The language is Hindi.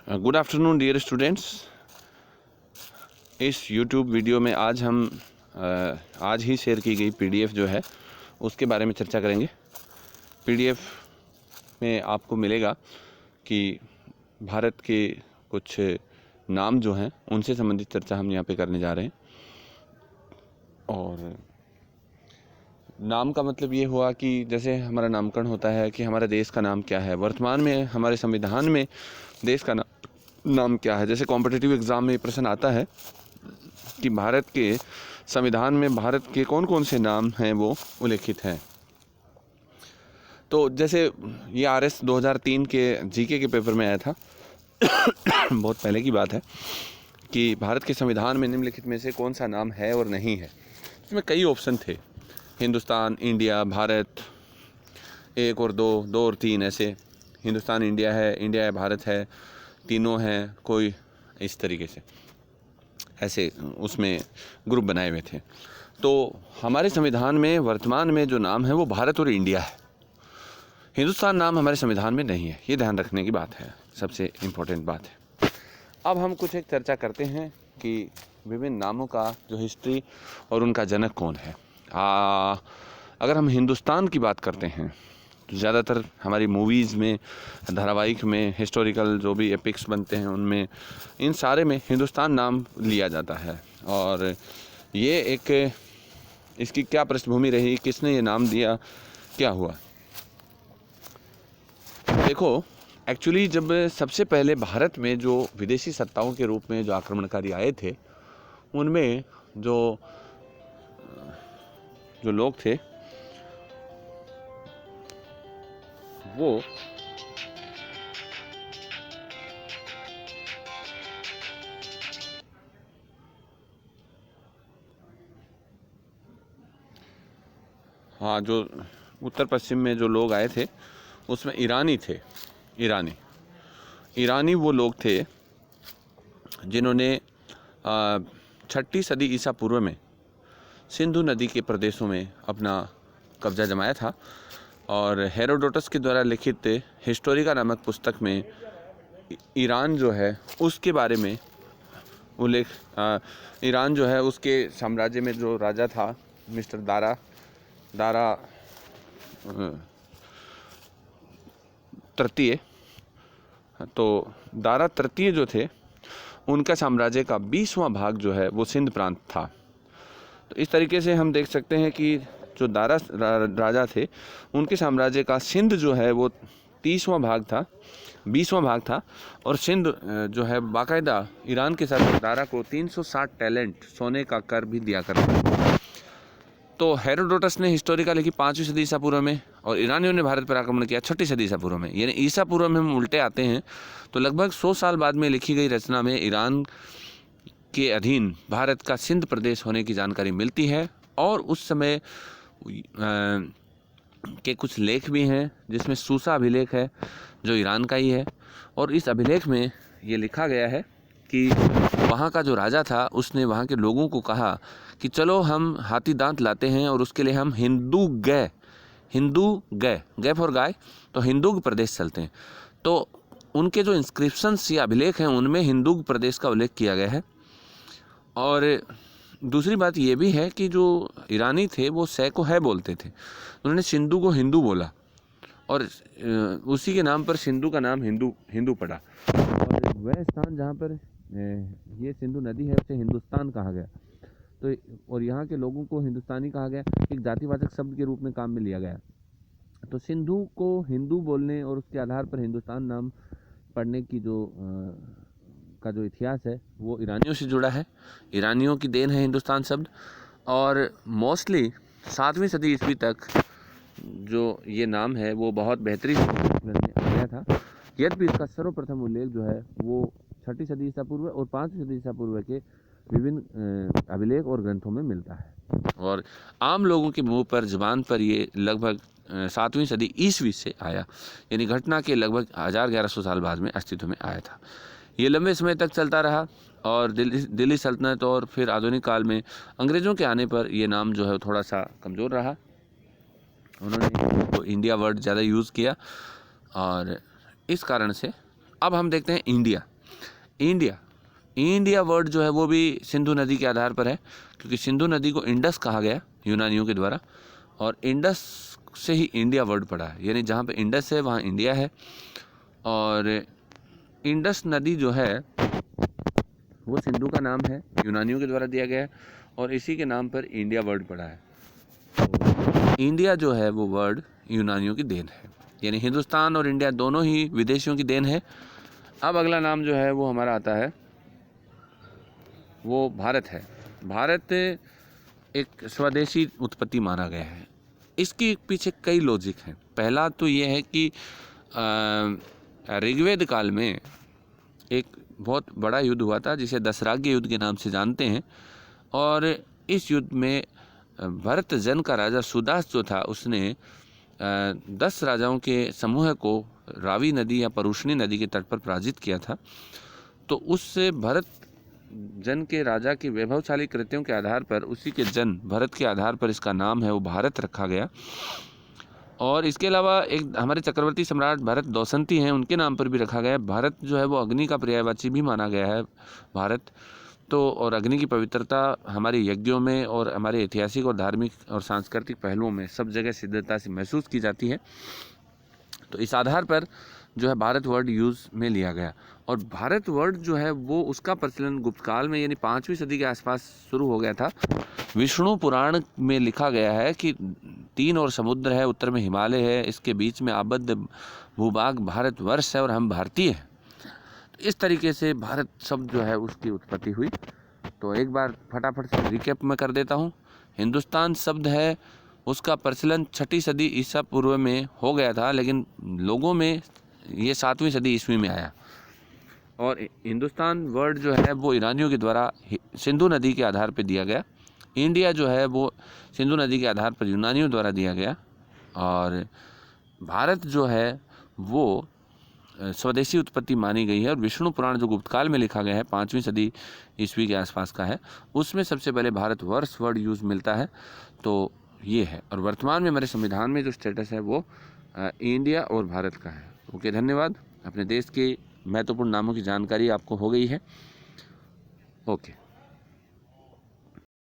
Good afternoon dear students. इस यूट्यूब वीडियो में आज ही शेयर की गई पीडीएफ जो है उसके बारे में चर्चा करेंगे। पीडीएफ में आपको मिलेगा कि भारत के कुछ नाम जो हैं उनसे संबंधित चर्चा हम यहाँ पे करने जा रहे हैं। और नाम का मतलब ये हुआ कि जैसे हमारा नामकरण होता है कि हमारे देश का नाम क्या है, वर्तमान में हमारे संविधान में देश का नाम क्या है। जैसे कॉम्पिटिटिव एग्ज़ाम में ये प्रश्न आता है कि भारत के संविधान में भारत के कौन कौन से नाम हैं वो उल्लेखित हैं। तो जैसे ये RS 2003 के जीके के पेपर में आया था बहुत पहले की बात है कि भारत के संविधान में निम्नलिखित में से कौन सा नाम है और नहीं है। इसमें कई ऑप्शन थे, हिंदुस्तान, इंडिया, भारत, 1 और 2, 2 और 3 ऐसे। हिंदुस्तान इंडिया है भारत है, तीनों हैं, कोई इस तरीके से ऐसे उसमें ग्रुप बनाए हुए थे। तो हमारे संविधान में वर्तमान में जो नाम है वो भारत और इंडिया है। हिंदुस्तान नाम हमारे संविधान में नहीं है, ये ध्यान रखने की बात है, सबसे इम्पोर्टेंट बात है। अब हम कुछ एक चर्चा करते हैं कि विभिन्न नामों का जो हिस्ट्री और उनका जनक कौन है। अगर हम हिंदुस्तान की बात करते हैं तो ज़्यादातर हमारी मूवीज़ में, धारावाहिक में, हिस्टोरिकल जो भी एपिक्स बनते हैं उनमें, इन सारे में हिंदुस्तान नाम लिया जाता है। और ये एक इसकी क्या पृष्ठभूमि रही, किसने ये नाम दिया, क्या हुआ। देखो, एक्चुअली जब सबसे पहले भारत में जो विदेशी सत्ताओं के रूप में जो आक्रमणकारी आए थे उनमें जो लोग थे वो जो उत्तर पश्चिम में जो लोग आए थे उसमें ईरानी थे। ईरानी वो लोग थे जिन्होंने 6ठी सदी ईसा पूर्व में सिंधु नदी के प्रदेशों में अपना कब्जा जमाया था। और हेरोडोटस के द्वारा लिखित हिस्टोरिका नामक पुस्तक में ईरान जो है उसके बारे में उल्लेख, ईरान जो है उसके साम्राज्य में जो राजा था मिस्टर दारा तृतीय, तो दारा तृतीय जो थे उनका साम्राज्य का 20वां भाग जो है वो सिंध प्रांत था। तो इस तरीके से हम देख सकते हैं कि जो दारा राजा थे उनके साम्राज्य का सिंध जो है वो 20वां भाग था और सिंध जो है बाकायदा ईरान के साथ दारा को 360 टैलेंट सोने का कर भी दिया करता है। तो हेरोडोटस ने हिस्टोरिका लिखी 5वीं सदी ईसा पूर्व में और ईरानियों ने भारत पर आक्रमण किया 6ठी सदी ईसा पूर्व में। यानी ईसा पूर्व में हम उल्टे आते हैं तो लगभग 100 साल बाद में लिखी गई रचना में ईरान के अधीन भारत का सिंध प्रदेश होने की जानकारी मिलती है। और उस समय के कुछ लेख भी हैं जिसमें सूसा अभिलेख है जो ईरान का ही है। और इस अभिलेख में ये लिखा गया है कि वहाँ का जो राजा था उसने वहाँ के लोगों को कहा कि चलो हम हाथी दांत लाते हैं और उसके लिए हम हिंदू गए फॉर गाय, तो हिंदू प्रदेश चलते हैं। तो उनके जो इंस्क्रिप्शंस या अभिलेख हैं उनमें हिंदू प्रदेश का उल्लेख किया गया है। और दूसरी बात ये भी है कि जो ईरानी थे वो सै को है बोलते थे, उन्होंने सिंधु को हिंदू बोला और उसी के नाम पर सिंधु का नाम हिंदू पड़ा। और वह स्थान जहाँ पर ये सिंधु नदी है उसे हिंदुस्तान कहा गया। तो और यहाँ के लोगों को हिंदुस्तानी कहा गया, एक जातिवाचक शब्द के रूप में काम में लिया गया। तो सिंधु को हिंदू बोलने और उसके आधार पर हिंदुस्तान नाम पढ़ने की जो इतिहास है वो ईरानियों से जुड़ा है, ईरानियों की देन है हिंदुस्तान शब्द। और मोस्टली 7वीं सदी ईस्वी तक जो ये नाम है वो बहुत बेहतरीन में आ गया था। यद्यपि इसका सर्वप्रथम उल्लेख जो है वो 6ठी सदी ईसा पूर्व और 5वीं सदी ईसा पूर्व के विभिन्न अभिलेख और ग्रंथों में मिलता है। और आम लोगों के मुंह पर, जुबान पर ये लगभग 7वीं सदी ईस्वी से आया, यानी घटना के लगभग 1100 साल बाद में अस्तित्व में आया था। ये लंबे समय तक चलता रहा और दिल्ली सल्तनत और फिर आधुनिक काल में अंग्रेज़ों के आने पर ये नाम जो है थोड़ा सा कमज़ोर रहा। उन्होंने तो इंडिया वर्ड ज़्यादा यूज़ किया और इस कारण से अब हम देखते हैं इंडिया। इंडिया, इंडिया वर्ड जो है वो भी सिंधु नदी के आधार पर है, क्योंकि सिंधु नदी को इंडस कहा गया यूनानियों के द्वारा, और इंडस से ही इंडिया वर्ड पड़ा है, यानी जहाँ पे इंडस है वहाँ इंडिया है। और इंडस नदी जो है वो सिंधु का नाम है, यूनानियों के द्वारा दिया गया है, और इसी के नाम पर इंडिया वर्ड पड़ा है। तो इंडिया जो है वो वर्ड यूनानियों की देन है, यानी हिंदुस्तान और इंडिया दोनों ही विदेशियों की देन है। अब अगला नाम जो है वो हमारा आता है, वो भारत है। भारत एक स्वदेशी उत्पत्ति माना गया है। इसके पीछे कई लॉजिक हैं। पहला तो ये है कि ऋग्वेद काल में एक बहुत बड़ा युद्ध हुआ था जिसे दशराग्य युद्ध के नाम से जानते हैं, और इस युद्ध में भरत जन का राजा सुदास जो था उसने 10 राजाओं के समूह को रावी नदी या परुष्णी नदी के तट पर पराजित किया था। तो उससे भरत जन के राजा के वैभवशाली कृत्यों के आधार पर, उसी के जन भरत के आधार पर इसका नाम है वो भारत रखा गया। और इसके अलावा एक हमारे चक्रवर्ती सम्राट भरत दौसंती हैं, उनके नाम पर भी रखा गया है। भारत जो है वो अग्नि का पर्यायवाची भी माना गया है भारत। तो और अग्नि की पवित्रता हमारे यज्ञों में और हमारे ऐतिहासिक और धार्मिक और सांस्कृतिक पहलुओं में सब जगह सिद्धता से महसूस की जाती है। तो इस आधार पर जो है भारत वर्ड यूज़ में लिया गया। और भारत वर्ड जो है वो उसका प्रचलन गुप्त काल में यानी 5वीं सदी के आसपास शुरू हो गया था। विष्णु पुराण में लिखा गया है कि 3 और समुद्र है, उत्तर में हिमालय है, इसके बीच में आबद्ध भूभाग भारतवर्ष है और हम भारतीय हैं। तो इस तरीके से भारत शब्द जो है उसकी उत्पत्ति हुई। तो एक बार फटाफट से रिकैप में कर देता हूँ। हिंदुस्तान शब्द है उसका प्रचलन 6वीं सदी ईसा पूर्व में हो गया था, लेकिन लोगों में ये 7वीं सदी ईस्वी में आया। और हिंदुस्तान वर्ड जो है वो ईरानियों के द्वारा सिंधु नदी के आधार पर दिया गया। इंडिया जो है वो सिंधु नदी के आधार पर यूनानियों द्वारा दिया गया। और भारत जो है वो स्वदेशी उत्पत्ति मानी गई है। और विष्णु पुराण जो गुप्त काल में लिखा गया है 5वीं सदी ईस्वी के आसपास का है, उसमें सबसे पहले भारतवर्ष वर्ड यूज़ मिलता है। तो ये है। और वर्तमान में हमारे संविधान में जो स्टेटस है वो इंडिया और भारत का है। ओके, धन्यवाद। अपने देश के महत्वपूर्ण नामों की जानकारी आपको हो गई है। ओके।